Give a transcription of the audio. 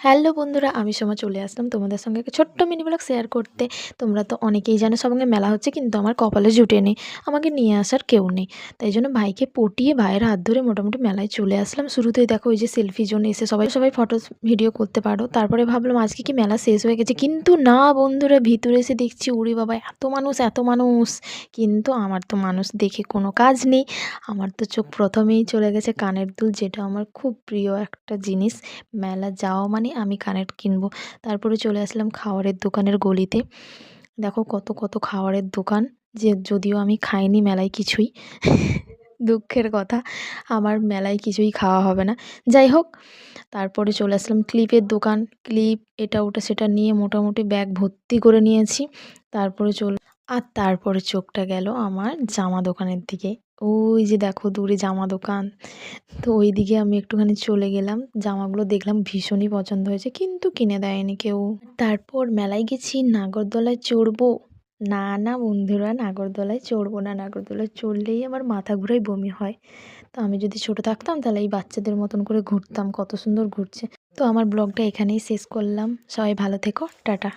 Hello বন্ধুরা, আমি সোমা চলে আসলাম তোমাদের সঙ্গে একটা ছোট্ট মিনি ব্লগ শেয়ার করতে। তোমরা তো অনেকেই জানো সঙ্গে মেলা হচ্ছে, কিন্তু আমার কপালে জুটেনি, আমাকে নিয়ে আসার কেউ নেই। তাই জন্য ভাইকে পটিয়ে ভাইয়ের হাত ধরে মোটামুটি মেলায় চলে আসলাম। শুরুতেই দেখো ওই যে সেলফি জোন এসে সবাই সবাই ফটো ভিডিও করতে পারো। তারপরে ভাবলাম আজকে কি মেলা শেষ হয়ে গেছে, কিন্তু না বন্ধুরা, ভিতরে এসে দেখছি উড়ি বাবা এত মানুষ এত মানুষ। কিন্তু আমার তো মানুষ দেখে কোনো কাজ নেই। আমার তো চোখ প্রথমেই চলে গেছে কানের দুল, যেটা আমার খুব প্রিয় একটা জিনিস। মেলা যাওয়া মানে আমি কানের কিনবো। তারপরে চলে আসলাম খাওয়ারের দোকানের গলিতে। দেখো কত কত খাওয়ারের দোকান, যে যদিও আমি খাইনি মেলায় কিছুই। দুঃখের কথা, আমার মেলায় কিছুই খাওয়া হবে না। যাই হোক, তারপরে চলে আসলাম ক্লিপের দোকান। ক্লিপ এটা ওটা সেটা নিয়ে মোটামুটি ব্যাগ ভর্তি করে নিয়েছি। তারপরে চোখটা গেল আমার জামা দোকানের দিকে। ওই যে দেখো দূরে জামা দোকান, তো ওইদিকে আমি একটুখানি চলে গেলাম। জামাগুলো দেখলাম ভীষণই পছন্দ হয়েছে, কিন্তু কিনে দেয়নি কেউ। তারপর মেলায় গেছি, নাগরদোলায় চড়বো। না না বন্ধুরা, নাগরদোলায় চড়বো না। নাগরদোলায় চড়লেই আমার মাথা ঘুরায় বমি হয়। তো আমি যদি ছোট থাকতাম তাহলে এই বাচ্চাদের মতন করে ঘুরতাম, কত সুন্দর ঘুরছে। তো আমার ব্লগটা এখানেই শেষ করলাম। সবাই ভালো থেকো, টাটা।